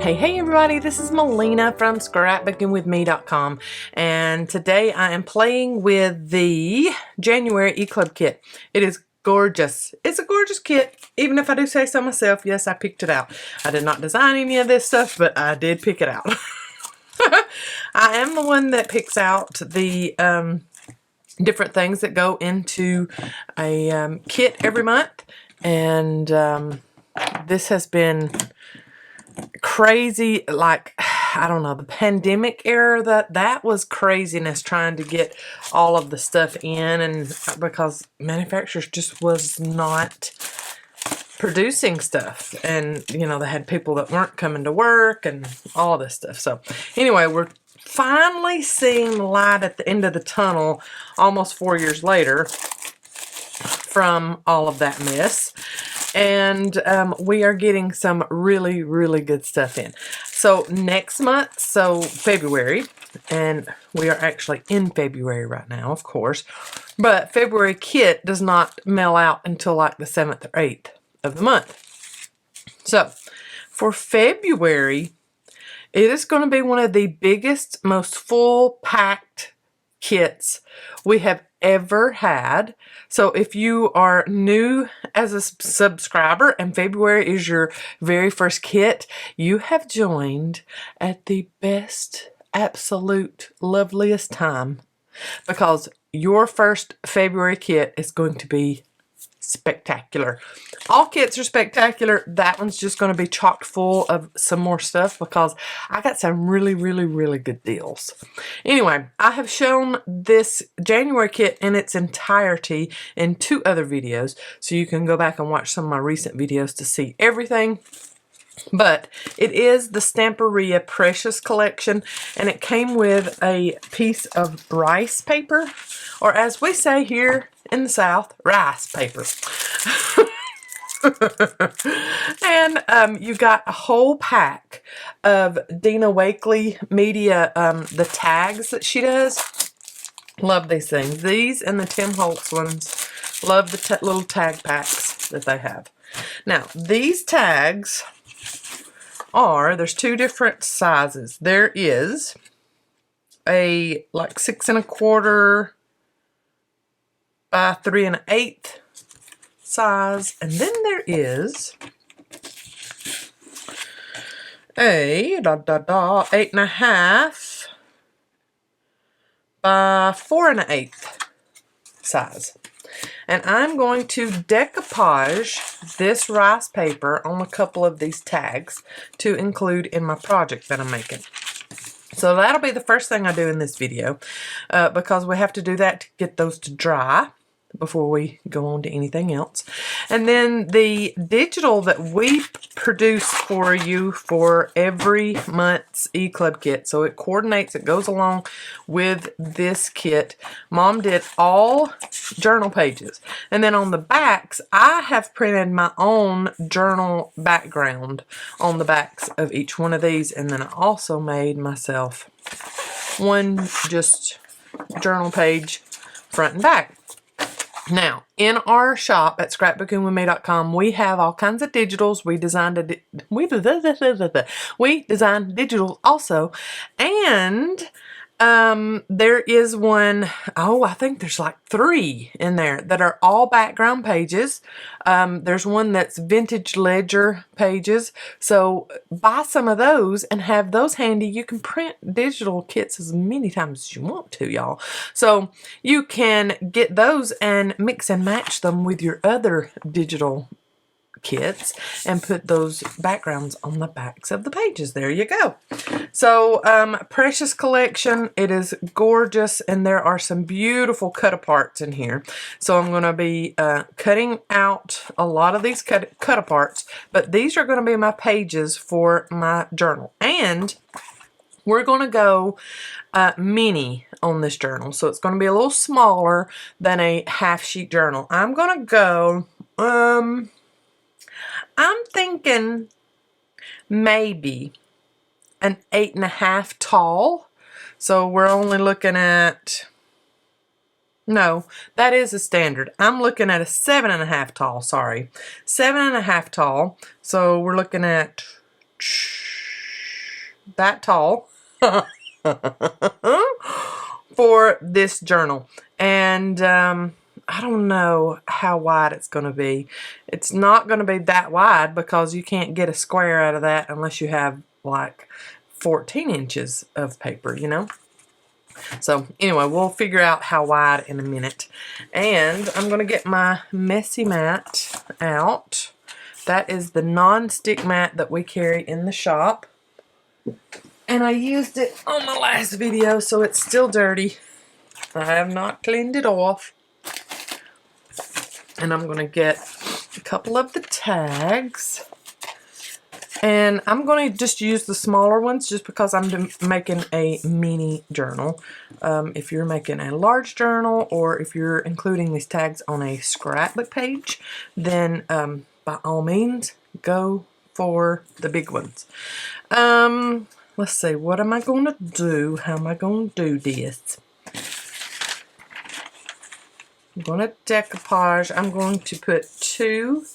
Hey everybody, this is Melina from ScrapBookingWithMe.com, and today I am playing with the January E-Club kit. It is gorgeous. It's a gorgeous kit, even if I do say so myself. Yes, I picked it out. I did not design any of this stuff, but I did pick it out. I am the one that picks out the different things that go into a kit every month, and this has been crazy. Like, I don't know, the pandemic era, that was craziness trying to get all of the stuff in, and because manufacturers just was not producing stuff, and you know, they had people that weren't coming to work and all this stuff. So anyway, we're finally seeing the light at the end of the tunnel almost 4 years later from all of that mess. And we are getting some really, really good stuff in. So next month, so February, and we are actually in February right now, of course, but February kit does not mail out until like the 7th or 8th of the month. So for February, it is going to be one of the biggest, most full-packed kits we have ever had. So if you are new as a subscriber and February is your very first kit, you have joined at the best, absolute, loveliest time, because your first February kit is going to be spectacular. All kits are spectacular. That one's just going to be chock full of some more stuff because I got some really, really, really good deals. Anyway, I have shown this January kit in its entirety in 2 other videos, so you can go back and watch some of my recent videos to see everything. But it is the Stamperia Precious Collection, and it came with a piece of rice paper, or as we say here in the South, rice paper. And you got a whole pack of Dina Wakley media, the tags that she does. Love these things. These and the Tim Holtz ones. Love the little tag packs that they have. Now, these tags there's 2 different sizes. There is a like 6 1/4 by 3 1/8 size, and then there is a 8 1/2 by 4 1/8 size. And I'm going to decoupage this rice paper on a couple of these tags to include in my project that I'm making. So that'll be the first thing I do in this video, because we have to do that to get those to dry before we go on to anything else. And then the digital that we produce for you for every month's E-Club kit, so it coordinates, it goes along with this kit. Mom did all journal pages, and then on the backs I have printed my own journal background on the backs of each one of these, and then I also made myself one just journal page front and back. Now, in our shop at ScrapBookingWithMe.com, we have all kinds of digitals. We designed digitals also, and there is one, I think there's like 3 in there that are all background pages. There's one that's vintage ledger pages. So buy some of those and have those handy. You can print digital kits as many times as you want to, y'all. So you can get those and mix and match them with your other digital kits and put those backgrounds on the backs of the pages. There you go. So Precious Collection, it is gorgeous, and there are some beautiful cut aparts in here. So I'm going to be cutting out a lot of these cut aparts, but these are going to be my pages for my journal. And we're going to go mini on this journal, so it's going to be a little smaller than a half sheet journal. I'm going to go I'm thinking maybe an 8 1/2 tall. So we're only looking at, no, that is a standard. I'm looking at a 7 1/2 tall, sorry. 7 1/2 tall. So we're looking at that tall for this journal. And I don't know how wide it's going to be. It's not going to be that wide because you can't get a square out of that unless you have like 14 inches of paper, you know. So anyway, we'll figure out how wide in a minute. And I'm going to get my messy mat out. That is the non-stick mat that we carry in the shop. And I used it on my last video, so it's still dirty. I have not cleaned it off. And I'm going to get a couple of the tags. And I'm going to just use the smaller ones just because I'm making a mini journal. If you're making a large journal or if you're including these tags on a scrapbook page, then by all means, go for the big ones. Let's see, what am I going to do? How am I going to do this? I'm going to decoupage. I'm going to put 2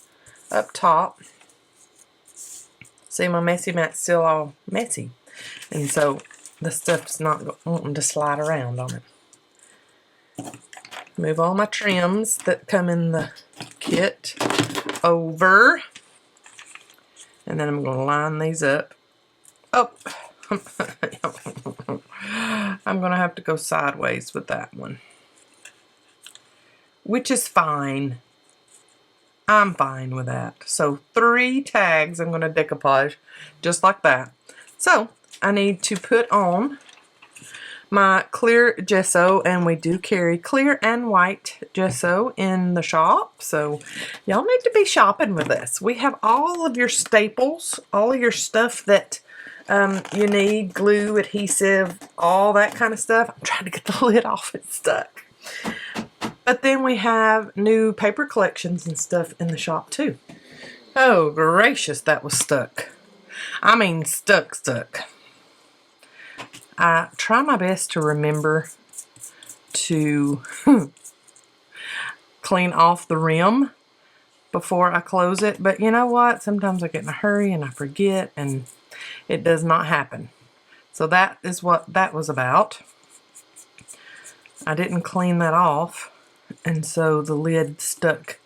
up top. See, my messy mat's still all messy. And so the stuff's not wanting to slide around on it. Move all my trims that come in the kit over. And then I'm going to line these up. Oh, I'm going to have to go sideways with that one. Which is fine. I'm fine with that. So 3 tags I'm going to decoupage just like that. So I need to put on my clear gesso, and we do carry clear and white gesso in the shop. So y'all need to be shopping with us. We have all of your staples, all of your stuff that you need, glue, adhesive, all that kind of stuff. I'm trying to get the lid off, it's stuck. But then we have new paper collections and stuff in the shop too. Oh gracious, that was stuck. I mean stuck. I try my best to remember to clean off the rim before I close it. But you know what? Sometimes I get in a hurry and I forget and it does not happen. So that is what that was about. I didn't clean that off. And so the lid stuck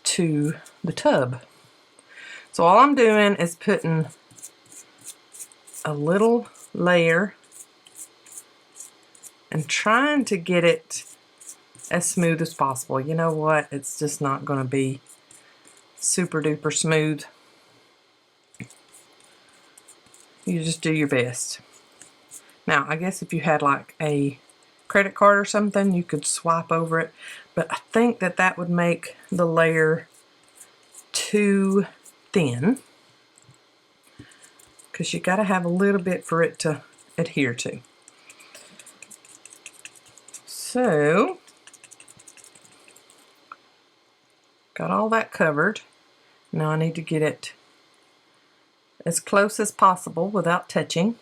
to the tub. So all I'm doing is putting a little layer and trying to get it as smooth as possible. You know what? It's just not going to be super duper smooth. You just do your best. Now, I guess if you had like a credit card or something, you could swipe over it, but I think that that would make the layer too thin because you got to have a little bit for it to adhere to. So got all that covered. Now I need to get it as close as possible without touching.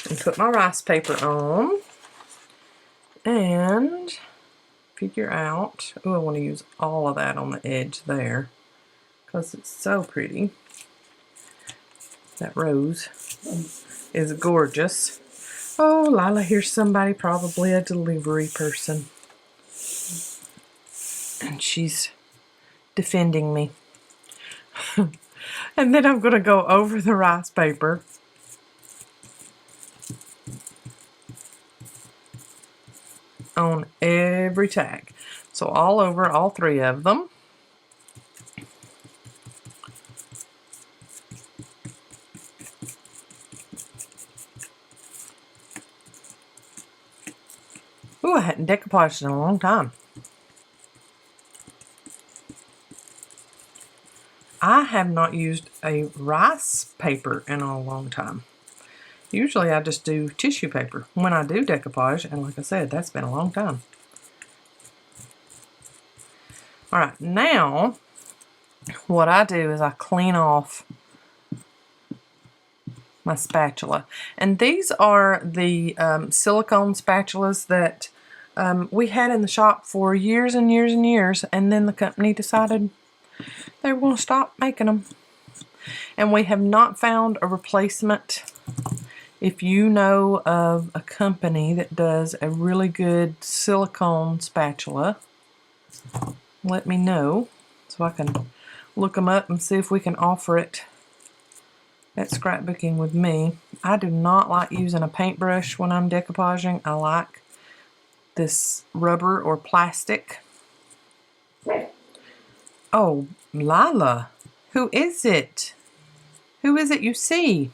And put my rice paper on and figure out, oh, I want to use all of that on the edge there because it's so pretty. That rose is gorgeous. Oh, Lila, here's somebody, probably a delivery person. And she's defending me. And then I'm going to go over the rice paper. On every tag. So all over all 3 of them. Ooh, I hadn't decoupaged in a long time. I have not used a rice paper in a long time. Usually I just do tissue paper when I do decoupage, and like I said, that's been a long time. Alright, now what I do is I clean off my spatula. And these are the silicone spatulas that we had in the shop for years and years and years, and then the company decided they were going to stop making them. And we have not found a replacement. If you know of a company that does a really good silicone spatula, let me know so I can look them up and see if we can offer it at Scrapbooking with me. I do not like using a paintbrush when I'm decoupaging. I like this rubber or plastic. Oh, Lila, who is it? Who is it you see?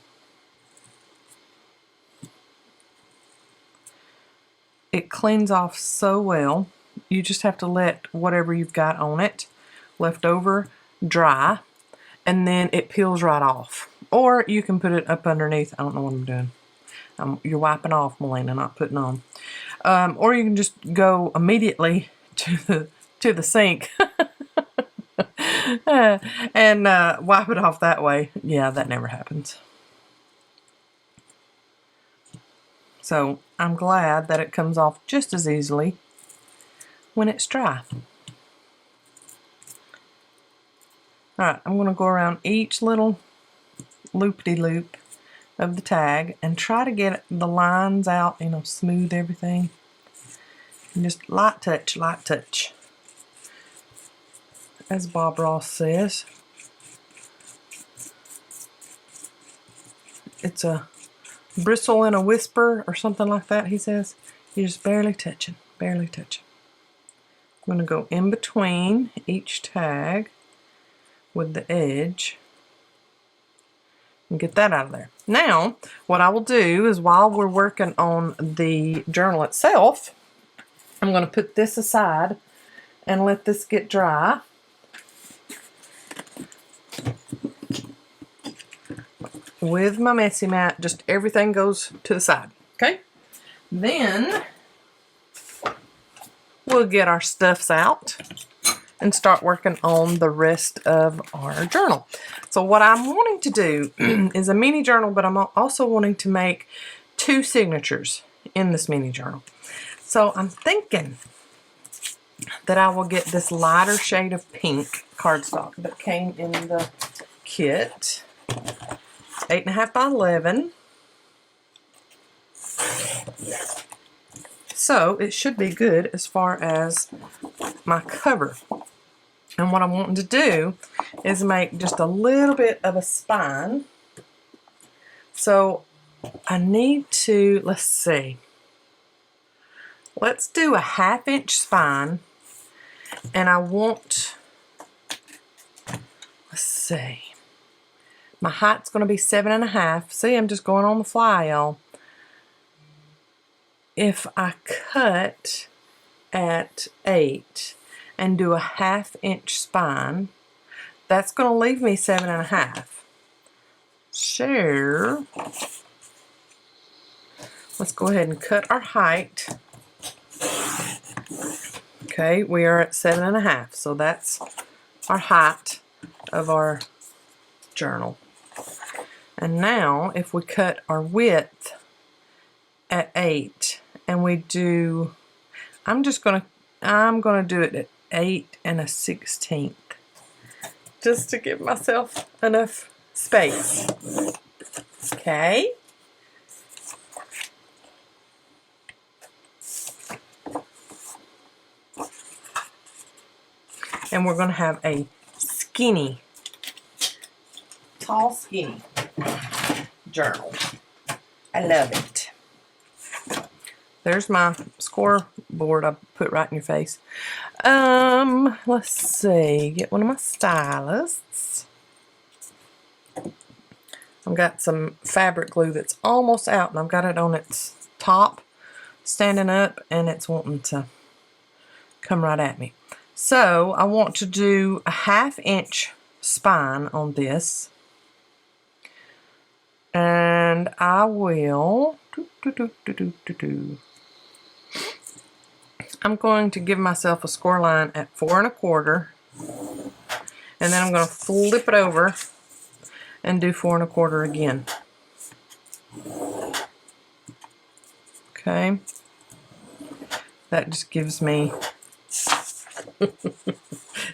It cleans off so well. You just have to let whatever you've got on it left over dry, and then it peels right off. Or you can put it up underneath. I don't know what I'm doing. You're wiping off, Melina, not putting on. Or you can just go immediately to the sink and wipe it off that way. Yeah, that never happens. So I'm glad that it comes off just as easily when it's dry. Alright, I'm going to go around each little loop-de-loop of the tag and try to get the lines out, you know, smooth everything. And just light touch, as Bob Ross says. It's a bristle and a whisper or something like that, he says. You're just barely touching, barely touching. I'm going to go in between each tag with the edge and get that out of there. Now, what I will do is while we're working on the journal itself, I'm going to put this aside and let this get dry. With my messy mat, just everything goes to the side, okay? Then we'll get our stuffs out and start working on the rest of our journal. So what I'm wanting to do is a mini journal, but I'm also wanting to make 2 signatures in this mini journal. So I'm thinking that I will get this lighter shade of pink cardstock that came in the kit. 8.5 by 11. So it should be good as far as my cover. And what I'm wanting to do is make just a little bit of a spine. So I need to, let's see. Let's do a 1/2 inch spine. And I want, let's see. My height's going to be 7.5. See, I'm just going on the fly, y'all. If I cut at 8 and do a 1/2 inch spine, that's going to leave me 7.5. So, let's go ahead and cut our height. Okay, we are at 7.5, so that's our height of our journal. And now, if we cut our width at 8, and we do, I'm gonna do it at 8 1/16, just to give myself enough space. Okay. And we're gonna have a skinny, tall, skinny journal. I love it. There's my scoreboard I put right in your face. Let's see. Get one of my stylists. I've got some fabric glue that's almost out, and I've got it on its top, standing up, and it's wanting to come right at me. So I want to do a 1/2 inch spine on this. And I will, I'm going to give myself a score line at 4 1/4, and then I'm going to flip it over and do 4 1/4 again. Okay, that just gives me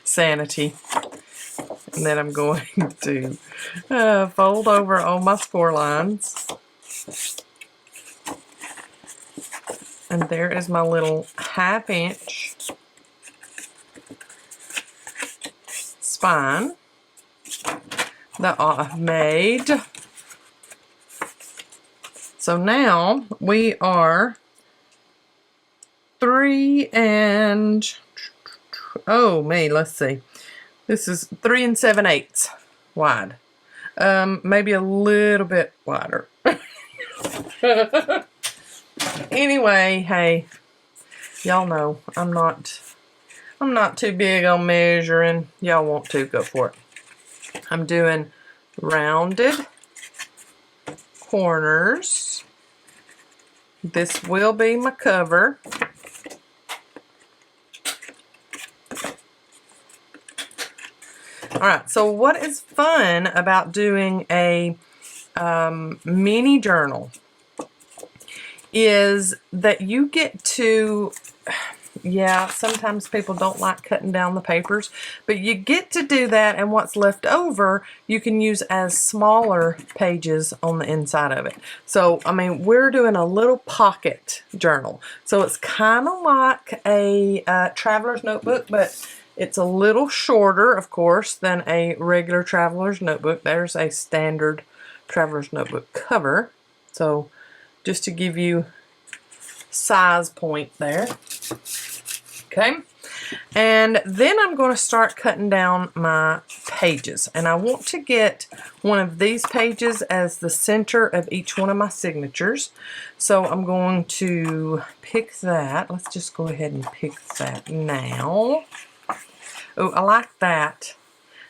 sanity. And then I'm going to fold over on my score lines. And there is my little 1/2 inch spine that I've made. So now we are 3 and, oh me, let's see. This is 3 7/8 wide. Maybe a little bit wider. Anyway, hey, y'all know I'm not too big on measuring. Y'all want to, go for it. I'm doing rounded corners. This will be my cover. Alright, so what is fun about doing a mini journal is that you get to, yeah, sometimes people don't like cutting down the papers, but you get to do that, and what's left over you can use as smaller pages on the inside of it. So, I mean, we're doing a little pocket journal. So it's kind of like a traveler's notebook, but it's a little shorter, of course, than a regular traveler's notebook. There's a standard traveler's notebook cover. So just to give you size point there. Okay, and then I'm going to start cutting down my pages, and I want to get one of these pages as the center of each one of my signatures. So I'm going to pick that. Let's just go ahead and pick that now. Oh, I like that.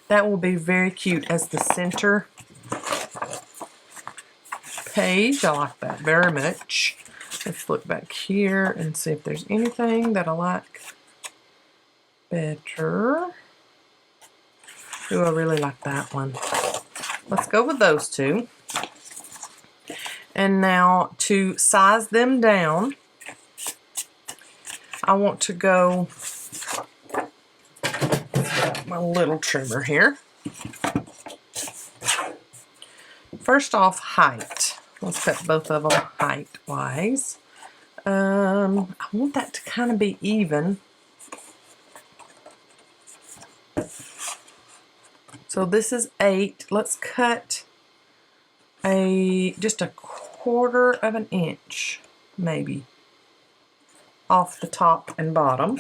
That will be very cute as the center page. I like that very much. Let's look back here and see if there's anything that I like better. Ooh, I really like that one. Let's go with those two. And now to size them down, I want to go, my little trimmer here. First off, height. Let's cut both of them height-wise. I want that to kind of be even. So this is 8. Let's cut just a 1/4 of an inch, maybe, off the top and bottom.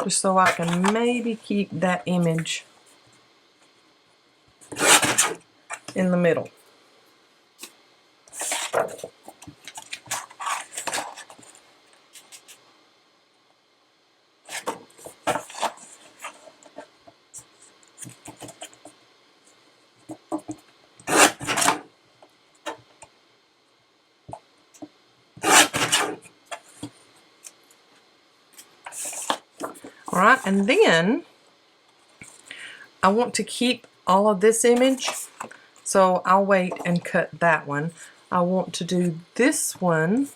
Just so I can maybe keep that image in the middle. Alright, and then I want to keep all of this image, so I'll wait and cut that one. I want to do this one.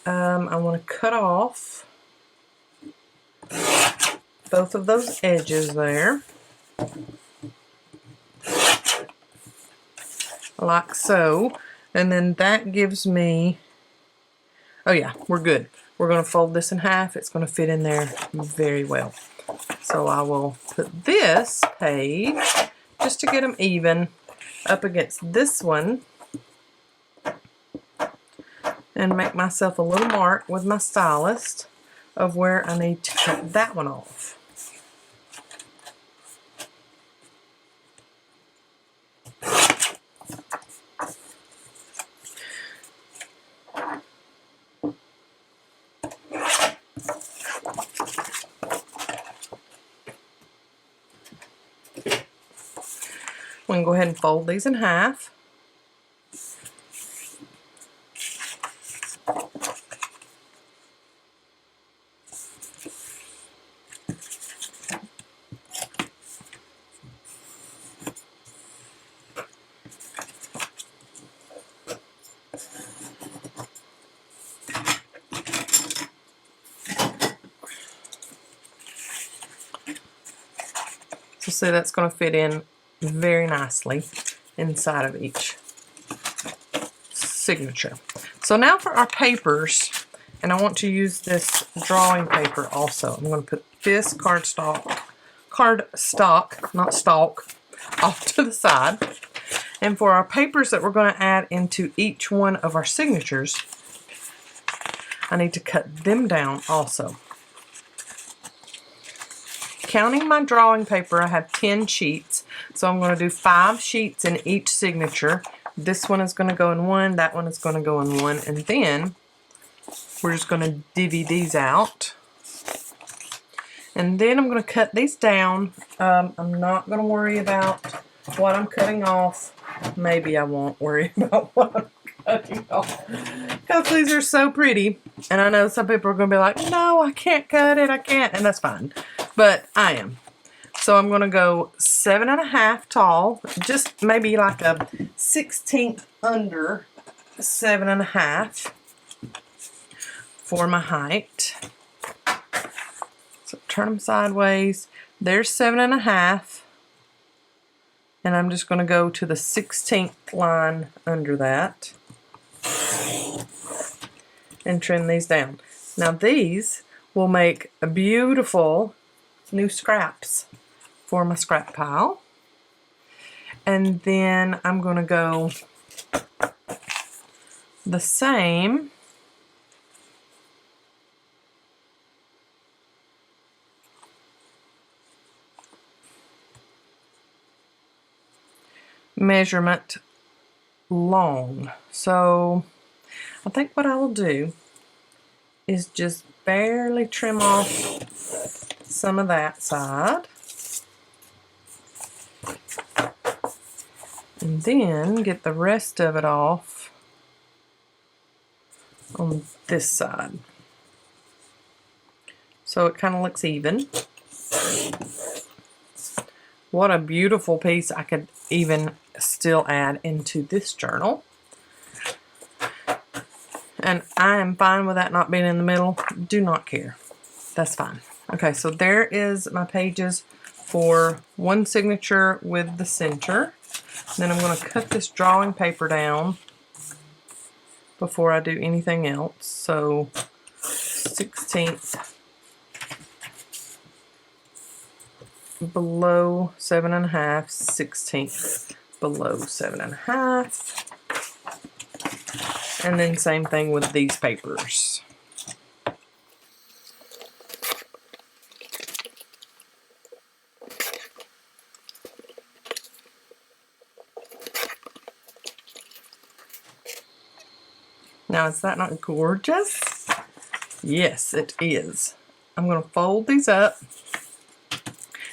I want to cut off both of those edges there, like so, and then that gives me, oh yeah, we're good. We're going to fold this in half. It's going to fit in there very well. So I will put this page, just to get them even, up against this one, and make myself a little mark with my stylist of where I need to cut that one off. We can go ahead and fold these in half. So see, that's going to fit in very nicely inside of each signature. So now for our papers, and I want to use this drawing paper also. I'm going to put this cardstock, not stalk, off to the side. And for our papers that we're going to add into each one of our signatures, I need to cut them down also. Counting my drawing paper, I have 10 sheets. So I'm going to do 5 sheets in each signature. This one is going to go in one, that one is going to go in one, and then we're just going to divvy these out. And then I'm going to cut these down. I'm not going to worry about what I'm cutting off. Maybe I won't worry about what I'm cutting off, because these are so pretty. And I know some people are going to be like, no, I can't cut it, I can't, and that's fine. But I am. So I'm going to go 7.5 tall, just maybe like a 1/16 under 7.5 for my height. So turn them sideways. There's 7.5. And I'm just going to go to the 16th line under that and trim these down. Now these will make a beautiful new scraps for my scrap pile. And then I'm going to go the same measurement long. So I think what I will do is just barely trim off some of that side, and then get the rest of it off on this side, so it kind of looks even. What a beautiful piece. I could even still add into this journal. And I am fine with that not being in the middle. Do not care. That's fine. Okay, so there is my pages for one signature with the center. Then I'm going to cut this drawing paper down before I do anything else. So 1/16 below 7.5, 1/16 below 7.5. And then same thing with these papers. Now, is that not gorgeous? Yes, it is. I'm going to fold these up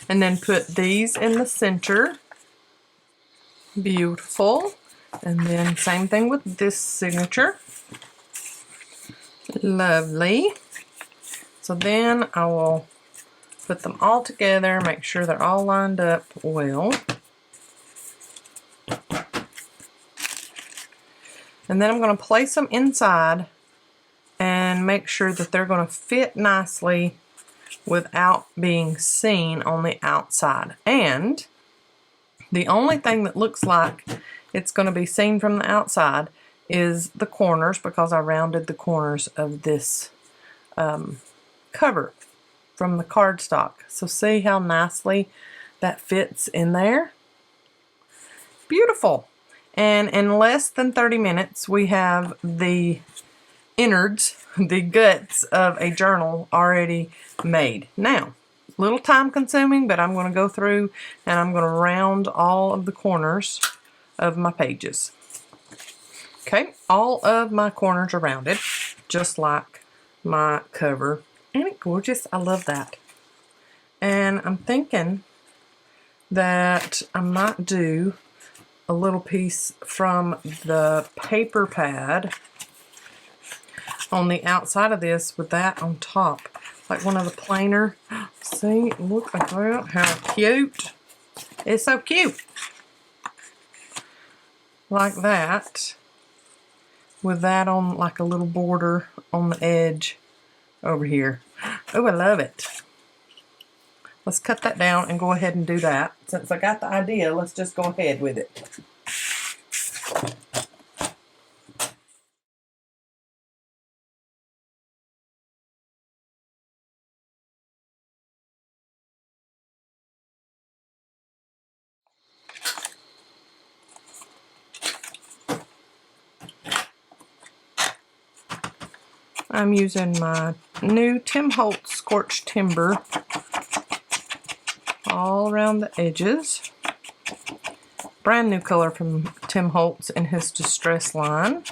and then put these in the center. Beautiful. And then same thing with this signature. Lovely. So then I will put them all together, make sure they're all lined up well. And then I'm going to place them inside and make sure that they're going to fit nicely without being seen on the outside. And the only thing that looks like it's going to be seen from the outside is the corners, because I rounded the corners of this cover from the cardstock. So see how nicely that fits in there? Beautiful. And in less than 30 minutes, we have the innards, the guts of a journal already made. Now, a little time consuming, but I'm going to go through and I'm going to round all of the corners of my pages. Okay, all of my corners are rounded, just like my cover. Ain't it gorgeous? I love that. And I'm thinking that I might do a little piece from the paper pad on the outside of this with that on top, like one of the plainer. See, look at that, how cute. It's so cute. Like that, with that on like a little border on the edge over here. Oh, I love it. let's cut that down and go ahead and do that. Since I got the idea, let's just go ahead with it. I'm using my new Tim Holtz Scorched Timber all around the edges. Brand new color from Tim Holtz in his Distress line,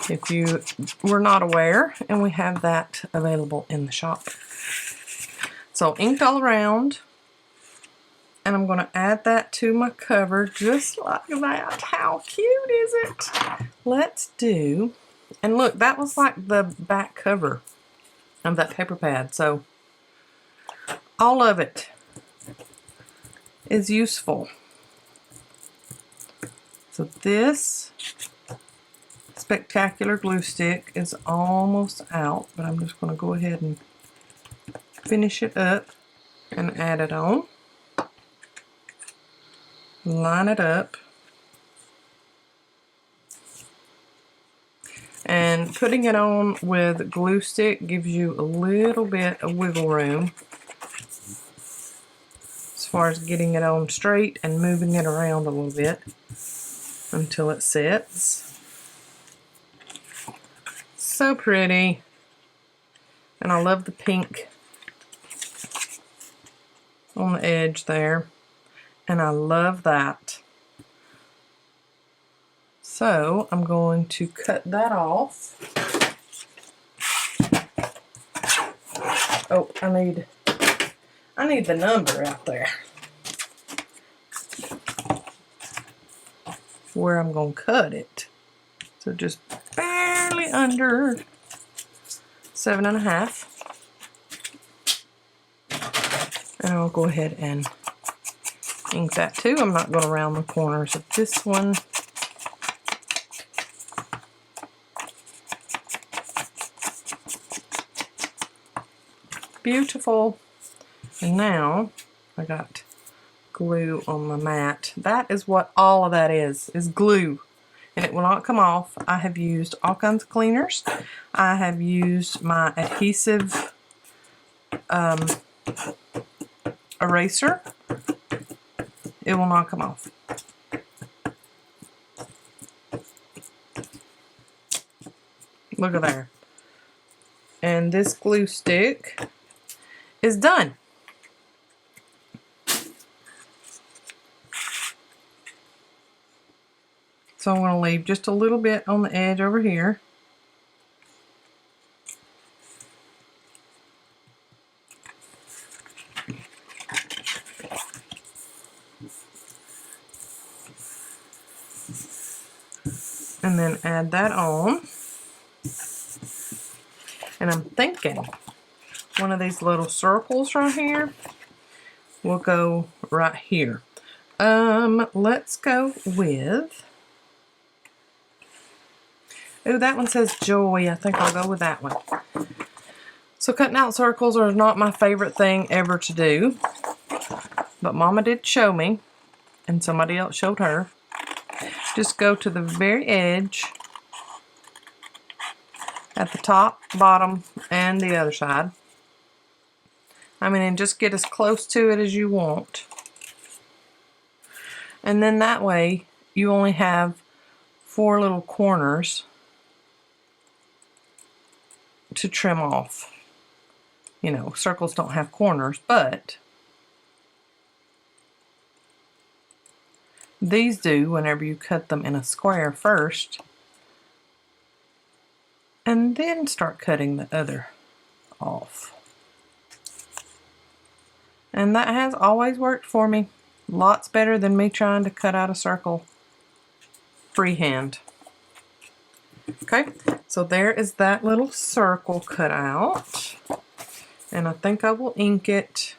if you were not aware, and we have that available in the shop. So inked all around, and I'm going to add that to my cover just like that. How cute is it? Let's do, and look, that was like the back cover of that paper pad, so all of it is useful. So this spectacular glue stick is almost out, but I'm just going to go ahead and finish it up and add it on. Line it up. And putting it on with glue stick gives you a little bit of wiggle room as far as getting it on straight and moving it around a little bit until it sets. So pretty. And I love the pink on the edge there. And I love that. So I'm going to cut that off. Oh, I need the number out there where I'm going to cut it. So just barely under 7.5. And I'll go ahead and ink that too. I'm not going to round the corners of this one. Beautiful. And now I got glue on my mat. That is what all of that is glue. And it will not come off. I have used all kinds of cleaners. I have used my adhesive eraser. It will not come off. Look at there. And this glue stick is done. So I'm going to leave just a little bit on the edge over here. And then add that on. And I'm thinking one of these little circles right here will go right here. Let's go with, oh, that one says joy. I think I'll go with that one. So cutting out circles are not my favorite thing ever to do, but Mama did show me, and somebody else showed her. Just go to the very edge at the top, bottom, and the other side. I mean, and just get as close to it as you want. And then that way, you only have 4 little corners to trim off. You know, circles don't have corners, but these do whenever you cut them in a square first. And then start cutting the other off. And that has always worked for me. Lots better than me trying to cut out a circle freehand. Okay, so there is that little circle cut out. And I think I will ink it.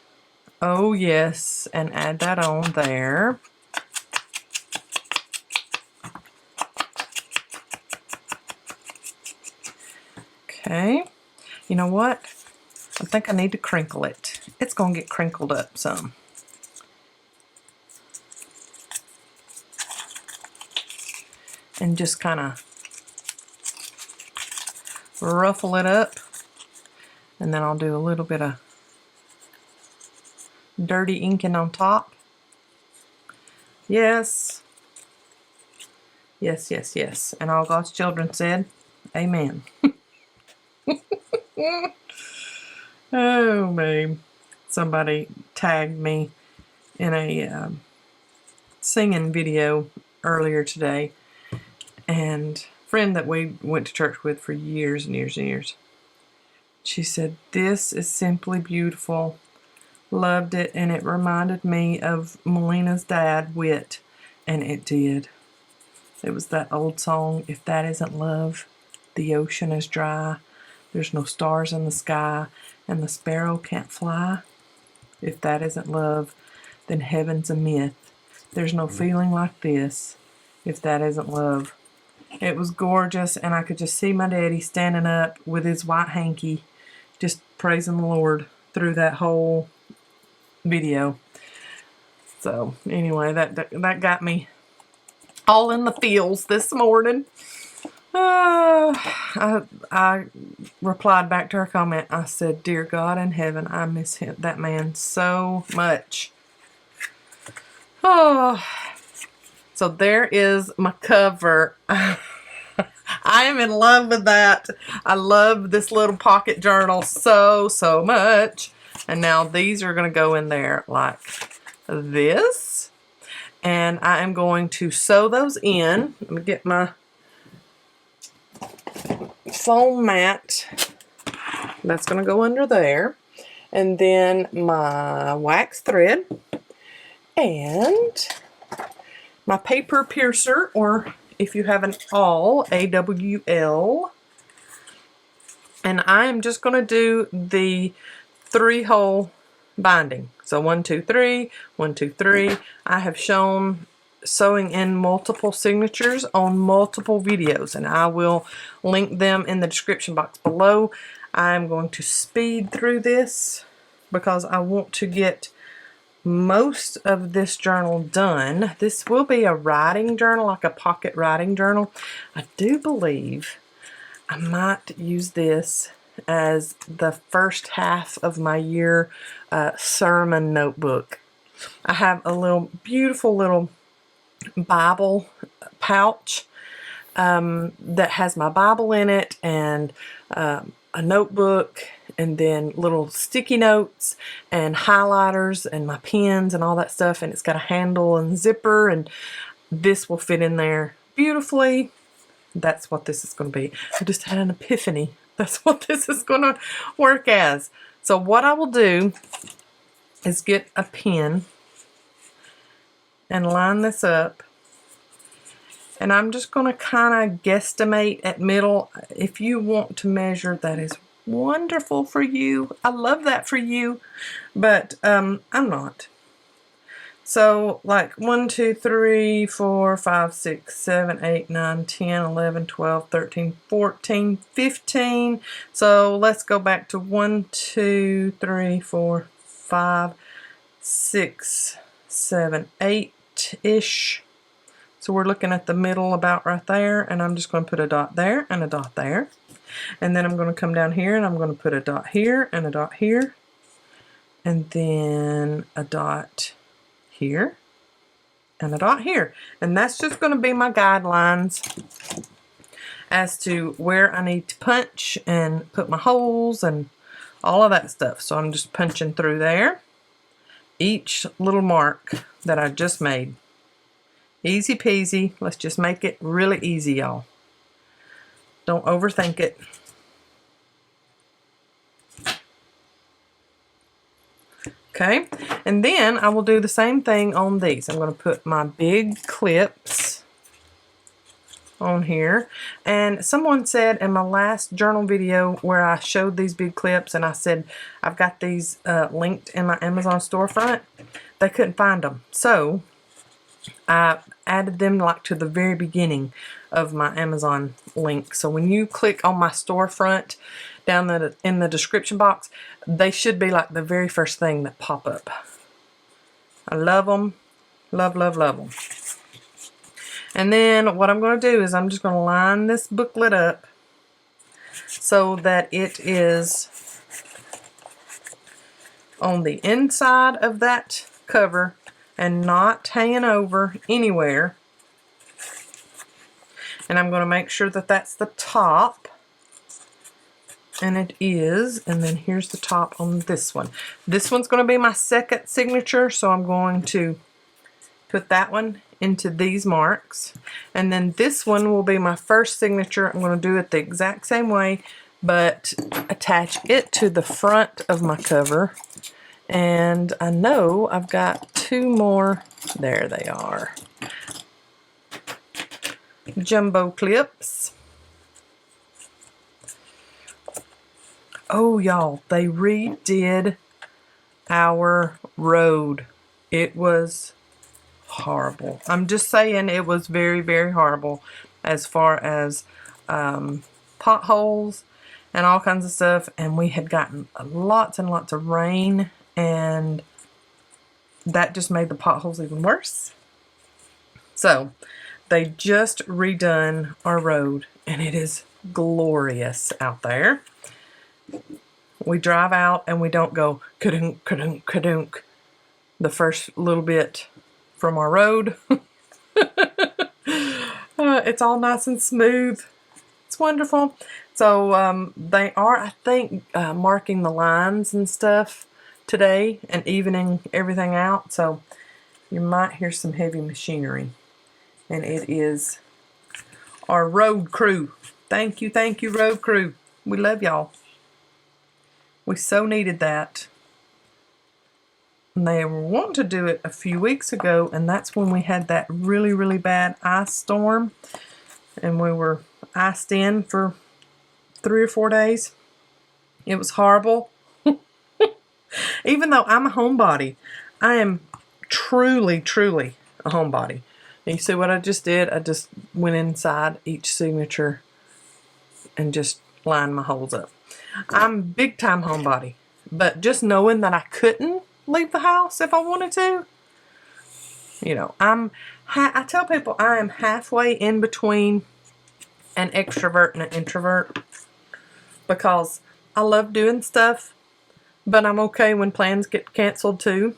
Oh yes, and add that on there. Okay, you know what? I think I need to crinkle it. it's going to get crinkled up some. And just kind of ruffle it up. And then I'll do a little bit of dirty inking on top. Yes. Yes, yes, yes. And all God's children said, amen. Oh, babe. Somebody tagged me in a singing video earlier today. And a friend that we went to church with for years and years and years. She said, this is simply beautiful. Loved it, and it reminded me of Melina's dad, Wit. And it did. It was that old song, if that isn't love, the ocean is dry. There's no stars in the sky, and the sparrow can't fly. If that isn't love, then heaven's a myth. There's no feeling like this, if that isn't love. It was gorgeous, and I could just see my daddy standing up with his white hanky, just praising the Lord through that whole video. So anyway, that got me all in the feels this morning. I replied back to her comment. I said, dear God in heaven, I miss that man so much. Oh, so there is my cover. I am in love with that. I love this little pocket journal so much. And now these are going to go in there like this. And I am going to sew those in. Let me get my foam mat. That's going to go under there. And then my wax thread. And my paper piercer, or if you have an awl, A-W-L. And I am just going to do the 3-hole binding. So 1, 2, 3, 1, 2, 3. I have shown sewing in multiple signatures on multiple videos, and I will link them in the description box below. I'm going to speed through this because I want to get most of this journal done. This will be a writing journal, like a pocket writing journal. I do believe I might use this as the first half of my year sermon notebook. I have a little beautiful little Bible pouch that has my Bible in it, and a notebook, and then little sticky notes and highlighters and my pens and all that stuff, and it's got a handle and zipper, and this will fit in there beautifully. That's what this is going to be. I just had an epiphany. That's what this is going to work as. So what I will do is get a pen and line this up. And I'm just going to kind of guesstimate at middle. If you want to measure, that is wonderful for you. I love that for you. But I'm not. So like 1, 2, 3, 4, 5, 6, 7, 8, 9, 10, 11, 12, 13, 14, 15. So let's go back to 1, 2, 3, 4, 5, 6, 7, 8-ish. So we're looking at the middle about right there, and I'm just going to put a dot there and a dot there. And then I'm going to come down here and I'm going to put a dot here and a dot here. And then a dot here and a dot here. And that's just going to be my guidelines as to where I need to punch and put my holes and all of that stuff. So I'm just punching through there. Each little mark that I just made. Easy peasy. Let's just make it really easy, y'all. Don't overthink it. Okay, and then I will do the same thing on these. I'm going to put my big clips on here. And someone said in my last journal video where I showed these big clips, and I said I've got these linked in my Amazon storefront, they couldn't find them. So I added them like to the very beginning of my Amazon link. So when you click on my storefront down in the description box, they should be like the very first thing that pop up. I love them. Love, love, love them. And then what I'm going to do is I'm just going to line this booklet up so that it is on the inside of that cover and not hanging over anywhere. And I'm going to make sure that that's the top. And it is. And then here's the top on this one. This one's going to be my second signature, so I'm going to put that one into these marks. And then this one will be my first signature. I'm going to do it the exact same way, but attach it to the front of my cover. And I know I've got two more. There they are. Jumbo clips. Oh, y'all, they redid our road. It was horrible. I'm just saying, it was very, very horrible as far as potholes and all kinds of stuff. And we had gotten lots and lots of rain, and that just made the potholes even worse. So they just redone our road, and it is glorious out there. We drive out and we don't go ka-dunk, ka-dunk, ka-dunk the first little bit from our road. It's all nice and smooth. It's wonderful. So they are, I think, marking the lines and stuff today and evening everything out. So you might hear some heavy machinery. And it is our road crew. Thank you, road crew. We love y'all. We so needed that. And they were wanting to do it a few weeks ago, and that's when we had that really, really bad ice storm. And we were iced in for 3 or 4 days. It was horrible. Even though I'm a homebody, I am truly, truly a homebody. And you see what I just did? I just went inside each signature and just lined my holes up. I'm big time homebody, but just knowing that I couldn't leave the house if I wanted to, you know, I tell people I am halfway in between an extrovert and an introvert, because I love doing stuff, but I'm okay when plans get canceled too.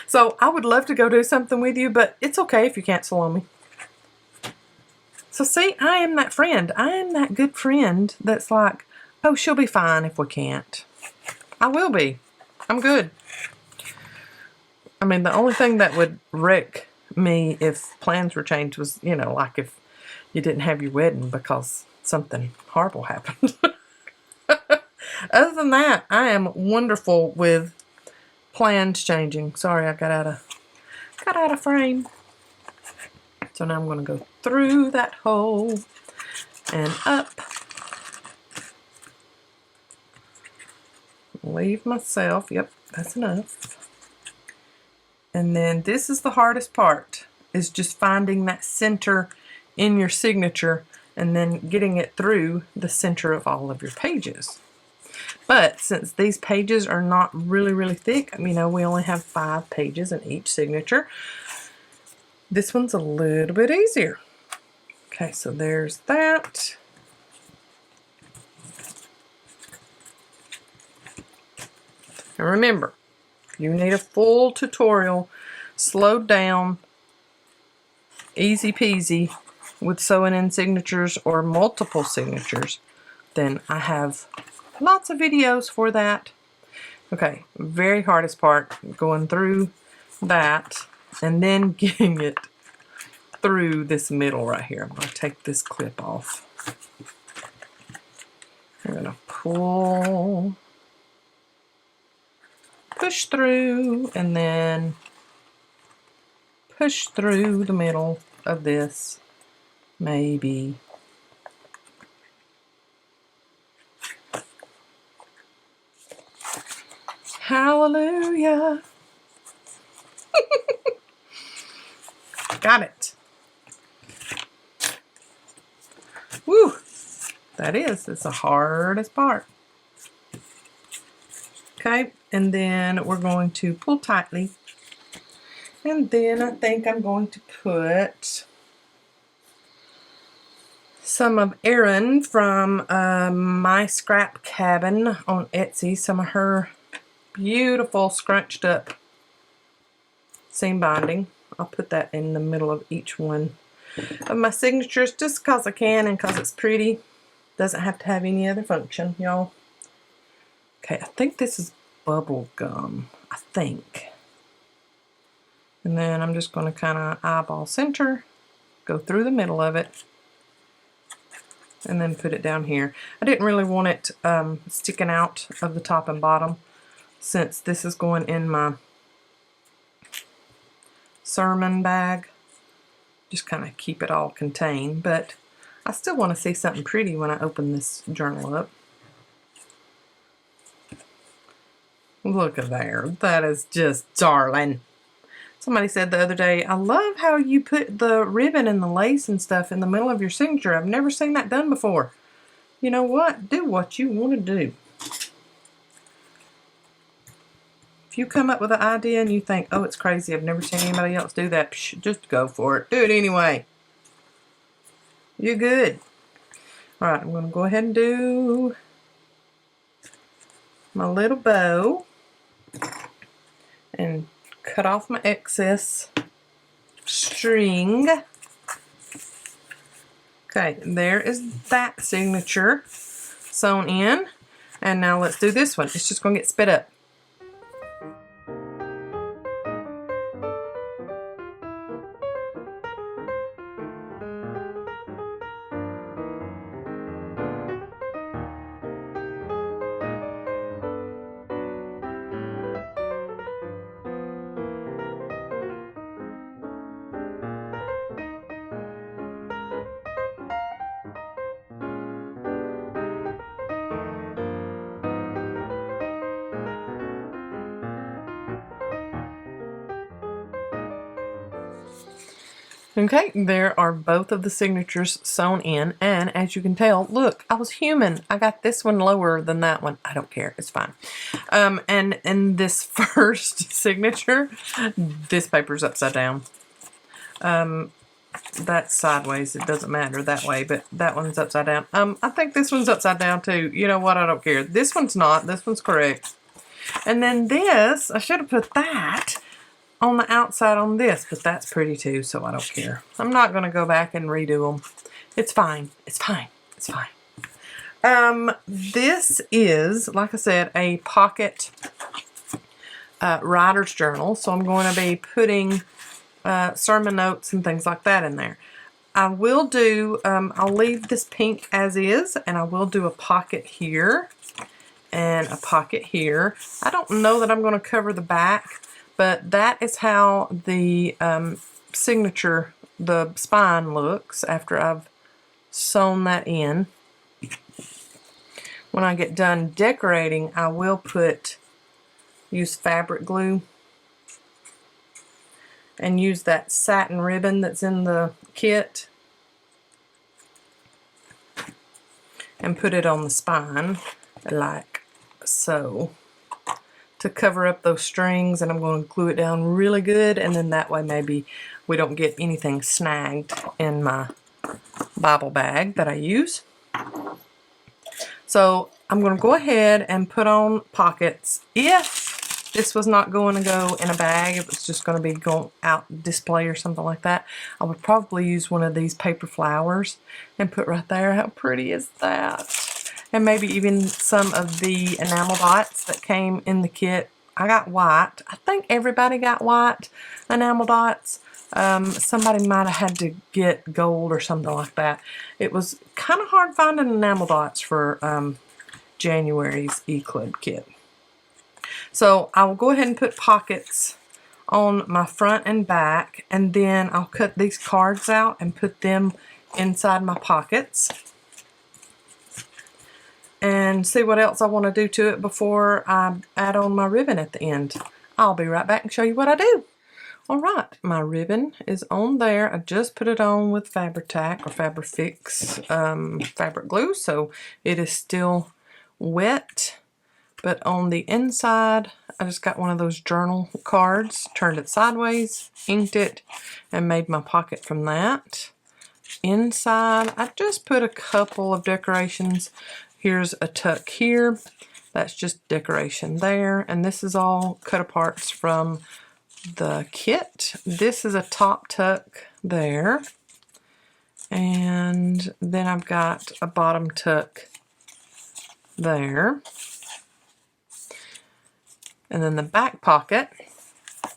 So I would love to go do something with you, but it's okay if you cancel on me. So see, I am that friend. I am that good friend that's like, oh, she'll be fine if we can't. I will be. I'm good. I mean, the only thing that would wreck me if plans were changed was, you know, like if you didn't have your wedding because something horrible happened. Other than that, I am wonderful with plans changing. Sorry, I got out of frame. So now I'm going to go through that hole and up. Leave myself. Yep, that's enough. And then this is the hardest part, is just finding that center in your signature and then getting it through the center of all of your pages. But since these pages are not really, really thick, you know, we only have 5 pages in each signature, this one's a little bit easier. Okay, so there's that. And remember, you need a full tutorial, slowed down, easy peasy, with sewing in signatures or multiple signatures, then I have lots of videos for that. Okay, very hardest part, going through that and then getting it through this middle right here. I'm going to take this clip off. I'm going to pull, push through, and then push through the middle of this, maybe. Hallelujah. Got it. Woo! It's the hardest part. Okay, and then we're going to pull tightly. And then I think I'm going to put some of Erin from My Scrap Cabin on Etsy, some of her beautiful scrunched up seam binding. I'll put that in the middle of each one of my signatures just because I can and because it's pretty. Doesn't have to have any other function, y'all. Okay, I think this is bubble gum. I think. And then I'm just going to kind of eyeball center, go through the middle of it, and then put it down here. I didn't really want it sticking out of the top and bottom since this is going in my SWME bag. Just kind of keep it all contained, but I still want to see something pretty when I open this journal up. Look at there. That is just darling. Somebody said the other day, I love how you put the ribbon and the lace and stuff in the middle of your signature. I've never seen that done before. You know what? Do what you want to do. If you come up with an idea and you think, oh, it's crazy, I've never seen anybody else do that, just go for it. Do it anyway. You're good. All right, I'm going to go ahead and do my little bow and cut off my excess string. Okay, there is that signature sewn in. And now let's do this one. It's just going to get sped up. Okay, there are both of the signatures sewn in, and as you can tell, look, I was human. I got this one lower than that one. I don't care, it's fine. And in this first signature, this paper's upside down. That's sideways, it doesn't matter that way, but that one's upside down. I think this one's upside down too. You know what, I don't care. This one's not, this one's correct. And then this, I should have put that on the outside on this, but that's pretty too, so I don't care. I'm not going to go back and redo them. It's fine. It's fine. It's fine. This is, like I said, a pocket writer's journal, so I'm going to be putting sermon notes and things like that in there. I will do, I'll leave this pink as is, and I will do a pocket here and a pocket here. I don't know that I'm going to cover the back, but that is how the signature, the spine looks after I've sewn that in. When I get done decorating, I will use fabric glue and use that satin ribbon that's in the kit and put it on the spine like so, to cover up those strings, and I'm going to glue it down really good, and then that way maybe we don't get anything snagged in my Bible bag that I use. So I'm going to go ahead and put on pockets. If this was not going to go in a bag, it was just going to be going out display or something like that, I would probably use one of these paper flowers and put right there. How pretty is that? And maybe even some of the enamel dots that came in the kit. I got white. I think everybody got white enamel dots. Somebody might have had to get gold or something like that. It was kind of hard finding enamel dots for January's E-Club kit. So I will go ahead and put pockets on my front and back, and then I'll cut these cards out and put them inside my pockets. And see what else I want to do to it before I add on my ribbon at the end. I'll be right back and show you what I do. Alright, my ribbon is on there. I just put it on with Fabri-Tac or Fabri-Fix fabric glue, so it is still wet. But on the inside, I just got one of those journal cards, turned it sideways, inked it, and made my pocket from that. Inside, I just put a couple of decorations. Here's a tuck here. That's just decoration there. And this is all cut aparts from the kit. This is a top tuck there. And then I've got a bottom tuck there. And then the back pocket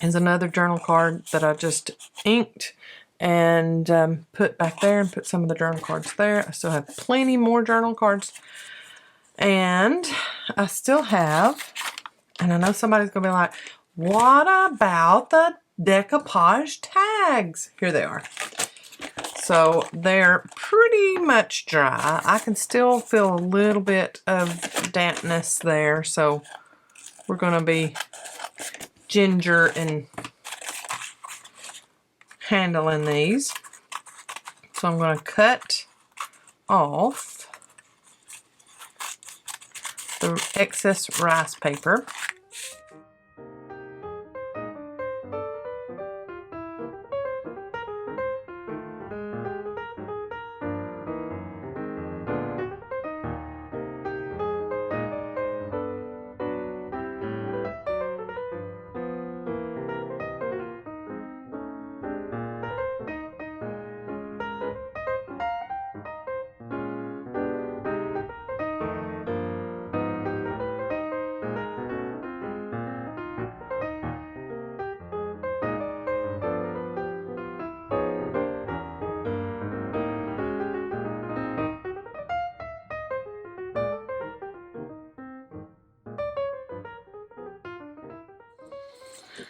is another journal card that I just inked and put back there, and put some of the journal cards there. I still have plenty more journal cards. And I still have, and I know somebody's going to be like, what about the decoupage tags? Here they are. So they're pretty much dry. I can still feel a little bit of dampness there, so we're going to be ginger and handling these. So I'm going to cut off the excess rice paper.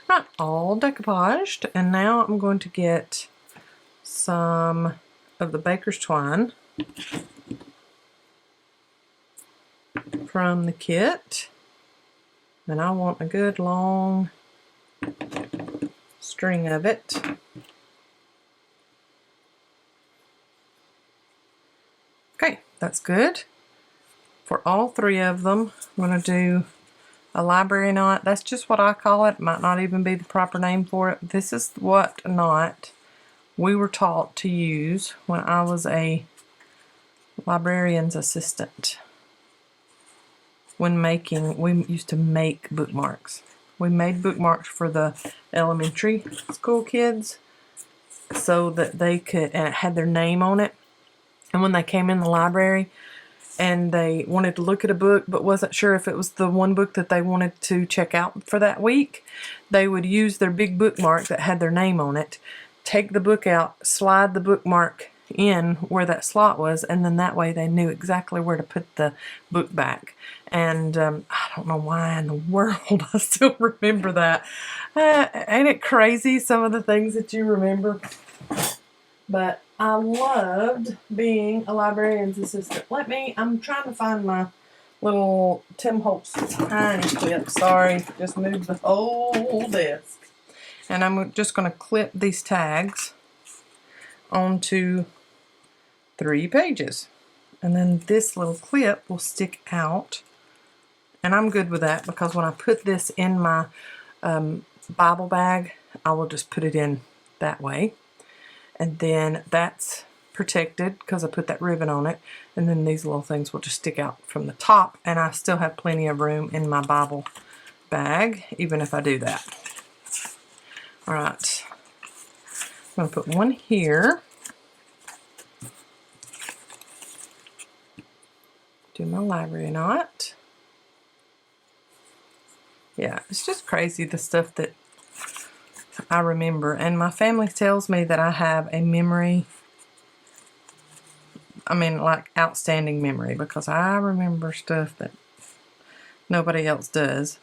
Right, all decoupaged, and now I'm going to get some of the baker's twine from the kit, and I want a good long string of it. Okay, that's good. For all three of them, I'm going to do a library knot. That's just what I call it. Might not even be the proper name for it. This is what knot we were taught to use when I was a librarian's assistant. When making, we used to make bookmarks. We made bookmarks for the elementary school kids so that they could, and it had their name on it. And when they came in the library and they wanted to look at a book but wasn't sure if it was the one book that they wanted to check out for that week, they would use their big bookmark that had their name on it, take the book out, slide the bookmark in where that slot was, and then that way they knew exactly where to put the book back. And I don't know why in the world I still remember that. Ain't it crazy, some of the things that you remember? But I loved being a librarian's assistant. I'm trying to find my little Tim Holtz tiny clip. Sorry, just moved the whole desk. And I'm just going to clip these tags onto 3 pages. And then this little clip will stick out. And I'm good with that because when I put this in my Bible bag, I will just put it in that way. And then that's protected because I put that ribbon on it. And then these little things will just stick out from the top. And I still have plenty of room in my Bible bag, even if I do that. Alright. I'm going to put one here. Do my library knot. Yeah, it's just crazy the stuff that I remember, and my family tells me that I have a memory, like outstanding memory, because I remember stuff that nobody else does.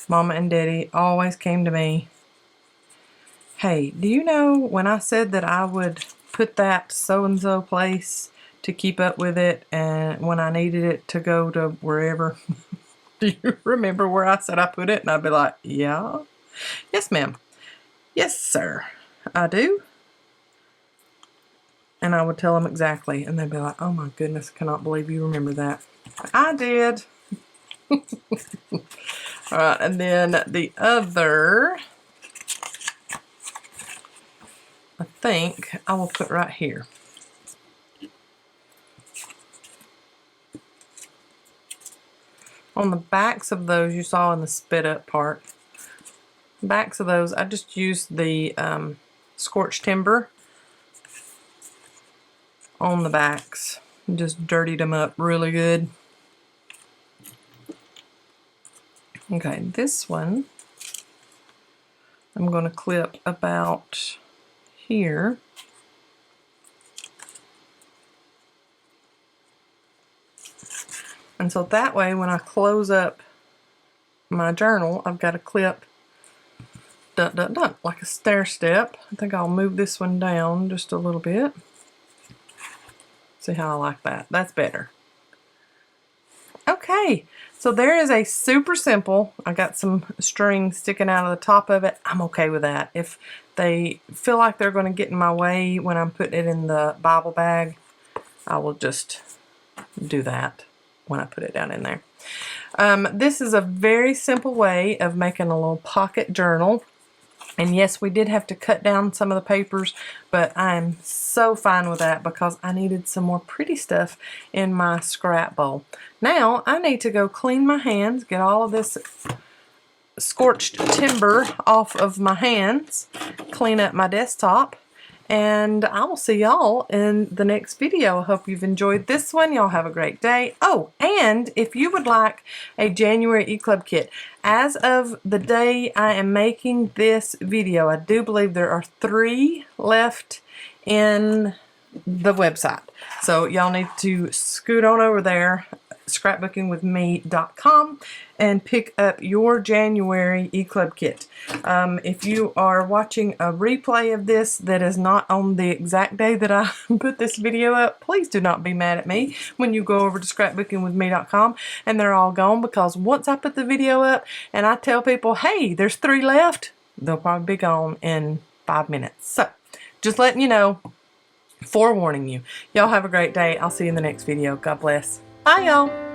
Mama and Daddy always came to me, hey, do you know when I said that I would put that so-and-so place to keep up with it, and when I needed it to go to wherever, do you remember where I said I put it? And I'd be like, yeah. Yes, ma'am. Yes, sir, I do. And I would tell them exactly, and they'd be like, oh my goodness, I cannot believe you remember that. I did. Alright, and then the other, I think I will put right here. On the backs of those you saw in the spit up part, backs of those, I just used the scorched timber on the backs. Just dirtied them up really good. Okay, this one I'm going to clip about here. And so that way when I close up my journal, I've got a clip dun, dun, dun, like a stair step. I think I'll move this one down just a little bit. See how I like that? That's better. Okay, so there is a super simple, I got some string sticking out of the top of it. I'm okay with that. If they feel like they're going to get in my way when I'm putting it in the Bible bag, I will just do that when I put it down in there. This is a very simple way of making a little pocket journal. And yes, we did have to cut down some of the papers, but I'm so fine with that because I needed some more pretty stuff in my scrap bowl. Now, I need to go clean my hands, get all of this scorched timber off of my hands, clean up my desktop, and I will see y'all in the next video. I hope you've enjoyed this one. Y'all have a great day. Oh, and if you would like a January E-Club kit, as of the day I am making this video, I do believe there are 3 left in the website. So y'all need to scoot on over there, scrapbookingwithme.com, and pick up your January E-Club kit. If you are watching a replay of this that is not on the exact day that I put this video up, please do not be mad at me when you go over to scrapbookingwithme.com and they're all gone, because once I put the video up and I tell people, hey, there's 3 left, they'll probably be gone in 5 minutes. So, just letting you know, forewarning you. Y'all have a great day. I'll see you in the next video. God bless. Bye, y'all.